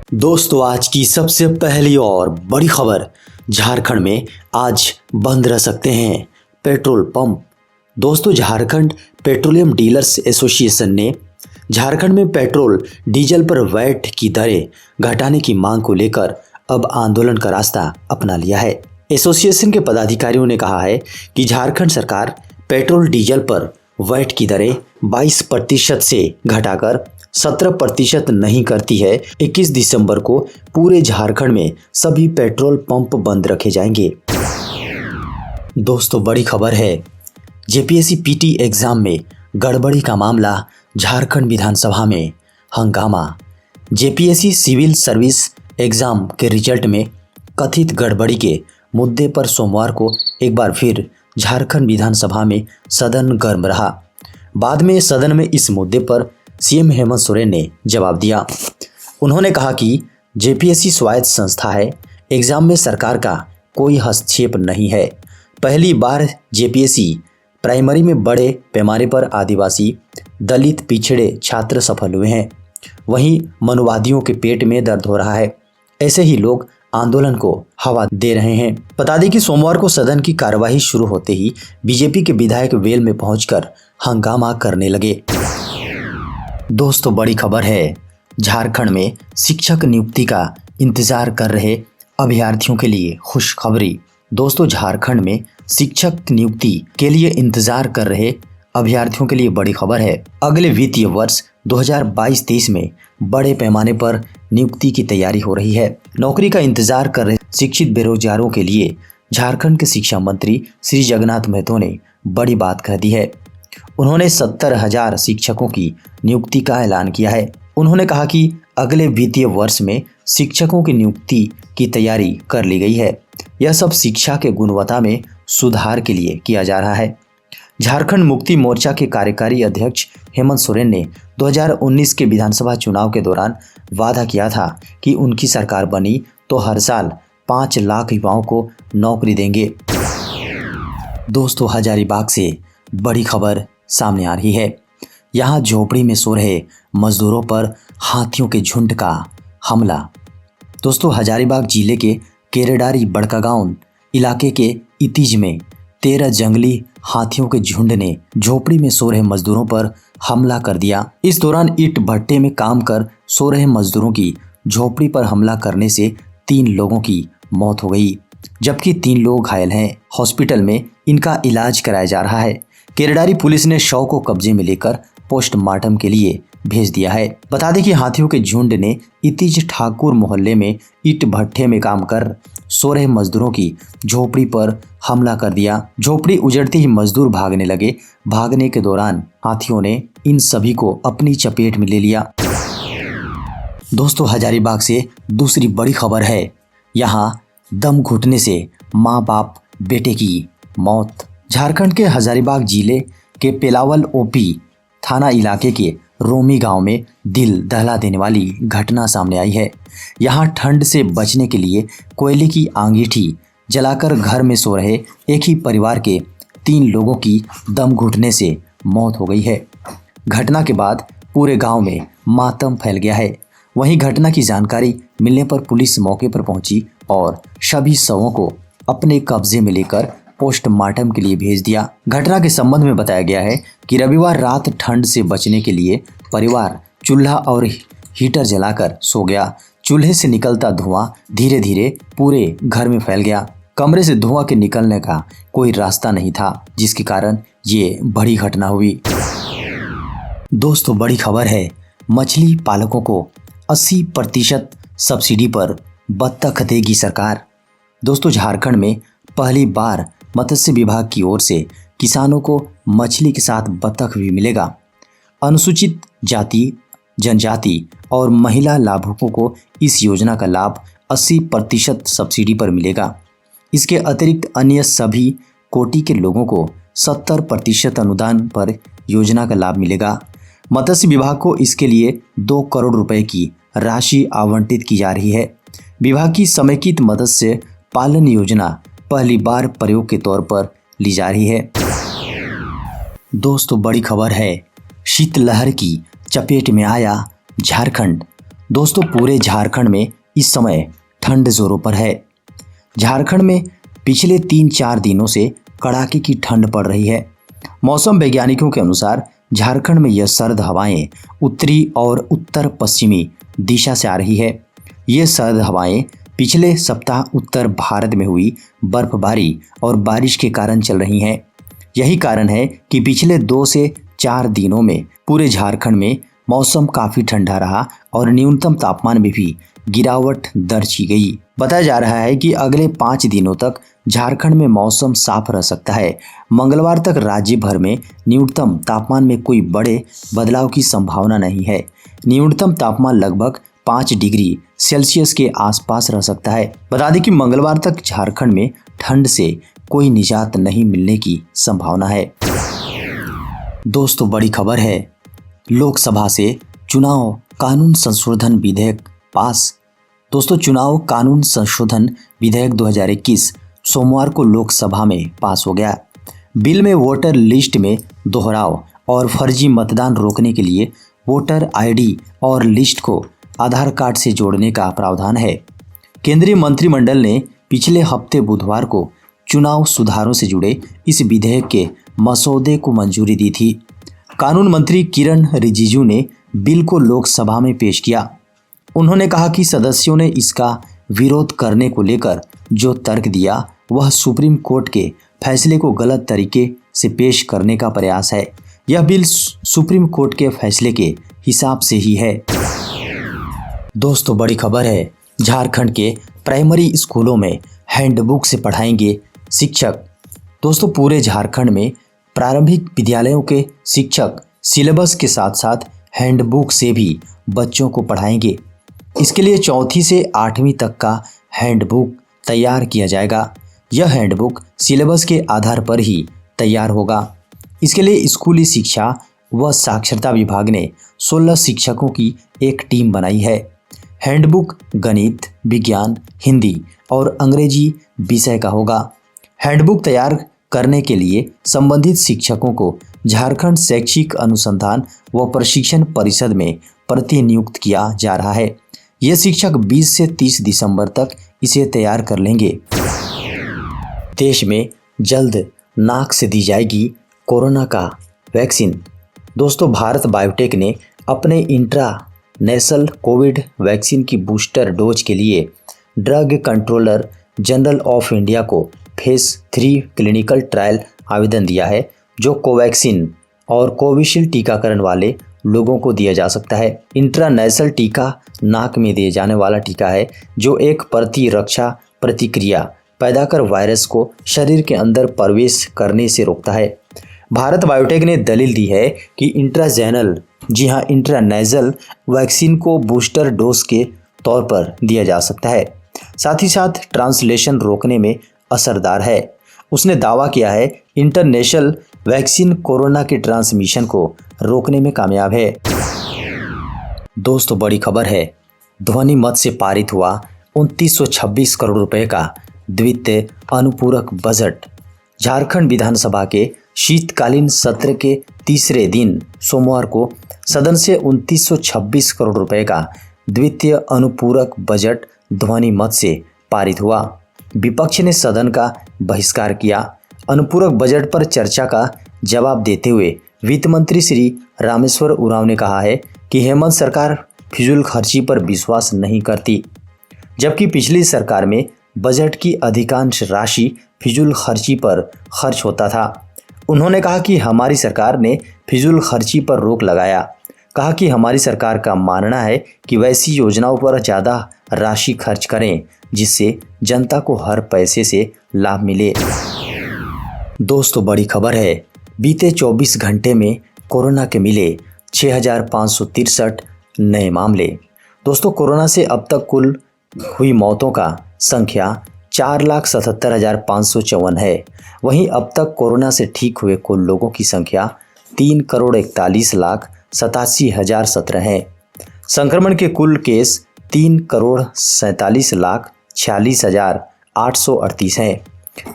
दोस्तों आज की सबसे पहली और बड़ी खबर, झारखंड में आज बंद रह सकते हैं पेट्रोल पंप। दोस्तों झारखंड पेट्रोलियम डीलर्स एसोसिएशन ने झारखंड में पेट्रोल डीजल पर वैट की दरें घटाने की मांग को लेकर अब आंदोलन का रास्ता अपना लिया है। एसोसिएशन के पदाधिकारियों ने कहा है कि झारखंड सरकार पेट्रोल डीजल पर वैट की दरें 22% से घटाकर 17% नहीं करती है। 21 दिसंबर को पूरे झारखंड में सभी पेट्रोल पंप बंद रखे जाएंगे। दोस्तों बड़ी खबर है, जेपीएससी पीटी एग्जाम में गड़बड़ी का मामला, झारखंड विधानसभा में हंगामा। जेपीएससी सिविल सर्विस एग्जाम के रिजल्ट में कथित गड़बड़ी के मुद्दे पर सोमवार को एक बार फिर झारखंड विधानसभा में सदन गर्म रहा। बाद में सदन में इस मुद्दे पर सीएम हेमंत सोरेन ने जवाब दिया। उन्होंने कहा कि जेपीएससी स्वायत्त संस्था है, एग्जाम में सरकार का कोई हस्तक्षेप नहीं है। पहली बार जेपीएससी प्राइमरी में बड़े पैमाने पर आदिवासी, दलित, पिछड़े छात्र सफल हुए हैं। वहीं मनुवादियों के पेट में दर्द हो रहा है। ऐसे ही लोग आंदोलन को हवा दे रहे हैं। बता दें कि सोमवार को सदन की कार्यवाही शुरू होते ही बीजेपी के विधायक वेल में पहुंचकर हंगामा करने लगे। दोस्तों बड़ी खबर है, झारखंड में शिक्षक नियुक्ति का इंतजार कर रहे अभ्यर्थियों के लिए खुशखबरी। दोस्तों झारखंड में शिक्षक नियुक्ति के लिए इंतजार कर रहे अभ्यर्थियों के लिए बड़ी खबर है। अगले वित्तीय वर्ष 2022-23 में बड़े पैमाने पर नियुक्ति की तैयारी हो रही है। नौकरी का इंतजार कर रहे शिक्षित बेरोजगारों के लिए झारखंड के शिक्षा मंत्री श्री जगन्नाथ महतो ने बड़ी बात कह दी है। उन्होंने 70,000 शिक्षकों की नियुक्ति का ऐलान किया है। उन्होंने कहा कि अगले वित्तीय वर्ष में शिक्षकों की नियुक्ति की तैयारी कर ली गई है। यह सब शिक्षा के गुणवत्ता में सुधार के लिए किया जा रहा है। झारखंड मुक्ति मोर्चा के कार्यकारी अध्यक्ष हेमंत सोरेन ने 2019 के विधानसभा चुनाव के दौरान वादा किया था कि उनकी सरकार बनी तो हर साल 5 लाख युवाओं को नौकरी देंगे। दोस्तों हजारीबाग से बड़ी खबर सामने आ रही है। यहाँ झोपड़ी में सो रहे मजदूरों पर हाथियों के झुंड का हमला। दोस्तों हजारीबाग जिले के केरेडारी बड़कागांव इलाके के इतिज में 13 जंगली हाथियों के झुंड ने झोपड़ी में सो रहे मजदूरों पर हमला कर दिया। इस दौरान ईंट भट्टे में काम कर सो रहे मजदूरों की झोपड़ी पर हमला करने से 3 लोगों की मौत हो गई, जबकि 3 लोग घायल हैं। हॉस्पिटल में इनका इलाज कराया जा रहा है। केरेडारी पुलिस ने शव को कब्जे में लेकर पोस्टमार्टम के लिए भेज दिया है। बता दें कि हाथियों के झुंड ने इतिज ठाकुर मोहल्ले में ईंट भट्टे में काम कर सो रहे मजदूरों की झोपड़ी पर हमला कर दिया। झोपड़ी उजड़ते ही मजदूर भागने लगे। भागने के दौरान हाथियों ने इन सभी को अपनी चपेट में ले लिया। दोस्तों हजारीबाग से दूसरी बड़ी खबर है। यहाँ दम घुटने से माँ बाप बेटे की मौत। झारखंड के हजारीबाग जिले के पेलावल ओपी थाना इलाके के रोमी गांव में दिल दहला देने वाली घटना सामने आई है। यहाँ ठंड से बचने के लिए कोयले की अंगीठी जलाकर घर में सो रहे एक ही परिवार के 3 लोगों की दम घुटने से मौत हो गई है। घटना के बाद पूरे गांव में मातम फैल गया है। वहीं घटना की जानकारी मिलने पर पुलिस मौके पर पहुंची और सभी शवों को अपने कब्जे में लेकर पोस्टमार्टम के लिए भेज दिया। घटना के संबंध में बताया गया है कि रविवार रात ठंड से बचने के लिए परिवार चूल्हा और हीटर जलाकर सो गया। चूल्हे से निकलता धुआं धीरे धीरे पूरे घर में फैल गया। कमरे से धुआं के निकलने का कोई रास्ता नहीं था, जिसके कारण ये बड़ी घटना हुई। दोस्तों बड़ी खबर है, मछली पालकों को 80% सब्सिडी पर बत्तख देगी सरकार। दोस्तों झारखंड में पहली बार मत्स्य विभाग की ओर से किसानों को मछली के साथ बत्तख भी मिलेगा। अनुसूचित जाति, जनजाति और महिला लाभुकों को इस योजना का लाभ 80% सब्सिडी पर मिलेगा। इसके अतिरिक्त अन्य सभी कोटि के लोगों को 70% अनुदान पर योजना का लाभ मिलेगा। मत्स्य विभाग को इसके लिए 2 करोड़ रुपए की राशि आवंटित की जा रही है। विभाग की समेकित मत्स्य पालन योजना पहली बार प्रयोग के तौर पर ली जा रही है। दोस्तों बड़ी खबर है, शीतलहर की चपेट में आया झारखंड। दोस्तों पूरे झारखंड में इस समय ठंड जोरों पर है। झारखंड में पिछले 3-4 दिनों से कड़ाके की ठंड पड़ रही है। मौसम वैज्ञानिकों के अनुसार झारखंड में यह सर्द हवाएं उत्तरी और उत्तर पश्चिमी दिशा से आ रही है। ये सर्द हवाएं पिछले सप्ताह उत्तर भारत में हुई बर्फबारी और बारिश के कारण चल रही हैं। यही कारण है कि पिछले 2 से 4 दिनों में पूरे झारखंड में मौसम काफी ठंडा रहा और न्यूनतम तापमान में भी गिरावट दर्ज की गई। बताया जा रहा है कि अगले 5 दिनों तक झारखंड में मौसम साफ रह सकता है। मंगलवार तक राज्य भर में न्यूनतम तापमान में कोई बड़े बदलाव की संभावना नहीं है। न्यूनतम तापमान लगभग 5 डिग्री सेल्सियस के आसपास रह सकता है। बता दें कि मंगलवार तक झारखंड में ठंड से कोई निजात नहीं मिलने की संभावना है। दोस्तों बड़ी खबर है, लोकसभा से चुनाव कानून संशोधन विधेयक पास। दोस्तों चुनाव कानून संशोधन विधेयक 2021 सोमवार को लोकसभा में पास हो गया। बिल में वोटर लिस्ट में दोहराव और फर्जी मतदान रोकने के लिए वोटर आईडी और लिस्ट को आधार कार्ड से जोड़ने का प्रावधान है। केंद्रीय मंत्रिमंडल ने पिछले हफ्ते बुधवार को चुनाव सुधारों से जुड़े इस विधेयक के मसौदे को मंजूरी दी थी। कानून मंत्री किरण रिजिजू ने बिल को लोकसभा में पेश किया। उन्होंने कहा कि सदस्यों ने इसका विरोध करने को लेकर जो तर्क दिया वह सुप्रीम कोर्ट के फैसले को गलत तरीके से पेश करने का प्रयास है। यह बिल सुप्रीम कोर्ट के फैसले के हिसाब से ही है। दोस्तों बड़ी खबर है, झारखंड के प्राइमरी स्कूलों में हैंडबुक से पढ़ाएंगे शिक्षक। दोस्तों पूरे झारखंड में प्रारंभिक विद्यालयों के शिक्षक सिलेबस के साथ साथ हैंडबुक से भी बच्चों को पढ़ाएंगे। इसके लिए 4वीं से 8वीं तक का हैंडबुक तैयार किया जाएगा। यह हैंडबुक सिलेबस के आधार पर ही तैयार होगा। इसके लिए स्कूली शिक्षा व साक्षरता विभाग ने 16 शिक्षकों की एक टीम बनाई है। हैंडबुक गणित, विज्ञान, हिंदी और अंग्रेजी विषय का होगा। हैंडबुक तैयार करने के लिए संबंधित शिक्षकों को झारखंड शैक्षिक अनुसंधान व प्रशिक्षण परिषद में प्रतिनियुक्त किया जा रहा है। ये शिक्षक 20 से 30 दिसंबर तक इसे तैयार कर लेंगे। देश में जल्द नाक से दी जाएगी कोरोना का वैक्सीन। दोस्तों भारत बायोटेक ने अपने इंट्रानेशनल कोविड वैक्सीन की बूस्टर डोज के लिए drug controller general of India को फेज 3 क्लिनिकल ट्रायल आवेदन दिया है, जो कोवैक्सीन और कोविशील्ड टीकाकरण वाले लोगों को दिया जा सकता है। इंट्रानेशनल टीका नाक में दिए जाने वाला टीका है, जो एक प्रतिरक्षा प्रतिक्रिया पैदा कर वायरस को शरीर के अंदर प्रवेश करने से रोकता है। भारत बायोटेक ने दलील दी है कि इंट्रानेशनल वैक्सीन को बूस्टर डोज के तौर पर दिया जा सकता है, साथ ही साथ ट्रांसलेशन रोकने में असरदार है। उसने दावा किया है इंटरनेशनल वैक्सीन कोरोना के ट्रांसमिशन को रोकने में कामयाब है। दोस्तों बड़ी खबर है, ध्वनि मत से पारित हुआ 2926 करोड़ रुपए का द्वितीय अनुपूरक बजट। झारखंड विधानसभा के शीतकालीन सत्र के तीसरे दिन सोमवार को सदन से 2926 करोड़ रुपए का द्वितीय अनुपूरक बजट ध्वनि मत से पारित हुआ। विपक्ष ने सदन का बहिष्कार किया। अनुपूरक बजट पर चर्चा का जवाब देते हुए वित्त मंत्री श्री रामेश्वर उरांव ने कहा है कि हेमंत सरकार फिजूल खर्ची पर विश्वास नहीं करती, जबकि पिछली सरकार में बजट की अधिकांश राशि फिजूल खर्ची पर खर्च होता था। उन्होंने कहा कि हमारी सरकार ने फिजूल खर्ची पर रोक लगाया। कहा कि हमारी सरकार का मानना है कि वैसी योजनाओं पर ज़्यादा राशि खर्च करें जिससे जनता को हर पैसे से लाभ मिले। दोस्तों बड़ी खबर है, बीते 24 घंटे में कोरोना के मिले 6563 नए मामले। दोस्तों कोरोना से अब तक कुल हुई मौतों का संख्या 4,77,554 है। वहीं अब तक कोरोना से ठीक हुए कुल लोगों की संख्या 3,41,87,017 है। संक्रमण के कुल केस 3,47,46,838 हैं।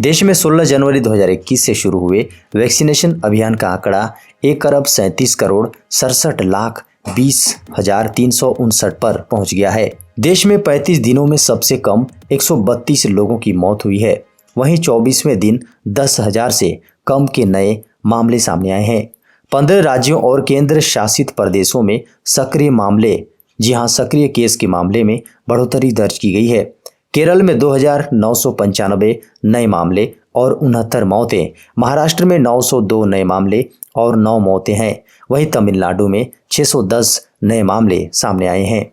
देश में 16 जनवरी 2021 से शुरू हुए वैक्सीनेशन अभियान का आंकड़ा 1,37,67,67,000 20,359 पर पहुंच गया है। देश में 35 दिनों में सबसे कम 132 लोगों की मौत हुई है। वहीं 24वें दिन 10,000 से कम के नए मामले सामने आए हैं। 15 राज्यों और केंद्र शासित प्रदेशों में सक्रिय केस के मामले में बढ़ोतरी दर्ज की गई है। केरल में 2,995 नए मामले और 69 मौतें, महाराष्ट्र में 902 नए मामले और 9 मौतें हैं। वहीं तमिलनाडु में 610 नए मामले सामने आए हैं।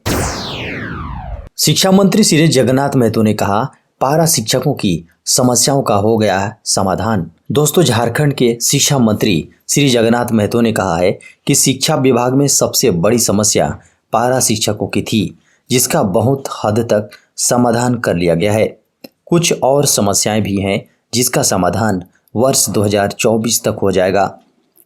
शिक्षा मंत्री श्री जगन्नाथ महतो ने कहा, पारा शिक्षकों की समस्याओं का हो गया है समाधान। दोस्तों, झारखंड के शिक्षा मंत्री श्री जगन्नाथ महतो ने कहा है कि शिक्षा विभाग में सबसे बड़ी समस्या पारा शिक्षकों की थी, जिसका बहुत हद तक समाधान कर लिया गया है। कुछ और समस्याएं भी हैं जिसका समाधान वर्ष 2024 तक हो जाएगा।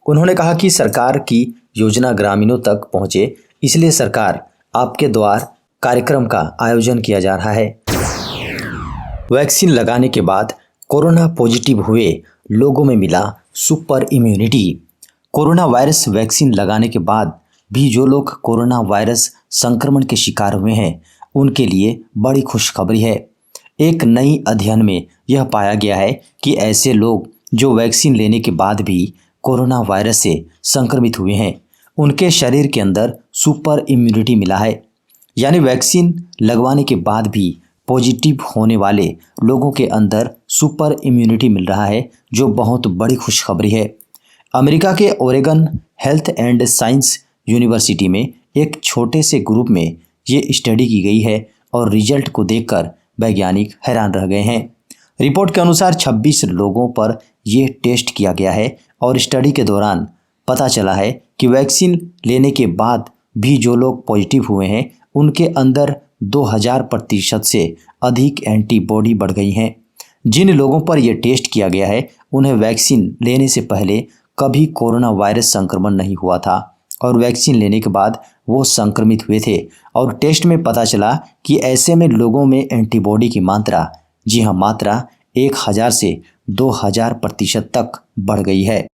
उन्होंने कहा कि सरकार की योजना ग्रामीणों तक पहुंचे, इसलिए सरकार आपके द्वार कार्यक्रम का आयोजन किया जा रहा है। वैक्सीन लगाने के बाद कोरोना पॉजिटिव हुए लोगों में मिला super immunity. Corona virus vaccine लगाने के बाद भी जो लोग कोरोना वायरस संक्रमण के शिकार हुए हैं, उनके लिए बड़ी खुशखबरी है। एक नई अध्ययन में यह पाया गया है कि ऐसे लोग जो वैक्सीन लेने के बाद भी कोरोना वायरस से संक्रमित हुए हैं, उनके शरीर के अंदर सुपर इम्यूनिटी मिला है। यानी वैक्सीन लगवाने के बाद भी पॉजिटिव होने वाले लोगों के अंदर सुपर इम्यूनिटी मिल रहा है, जो बहुत बड़ी खुशखबरी है। अमेरिका के Oregon health and science university में एक छोटे से ग्रुप में ये स्टडी की गई है और रिजल्ट को देखकर वैज्ञानिक हैरान रह गए हैं। रिपोर्ट के अनुसार 26 लोगों पर ये टेस्ट किया गया है और स्टडी के दौरान पता चला है कि वैक्सीन लेने के बाद भी जो लोग पॉजिटिव हुए हैं, उनके अंदर 2000% से अधिक एंटीबॉडी बढ़ गई हैं। जिन लोगों पर यह टेस्ट किया गया है, उन्हें वैक्सीन लेने से पहले कभी कोरोना वायरस संक्रमण नहीं हुआ था और वैक्सीन लेने के बाद वो संक्रमित हुए थे और टेस्ट में पता चला कि ऐसे में लोगों में एंटीबॉडी की मात्रा 1000 से 2000% तक बढ़ गई है।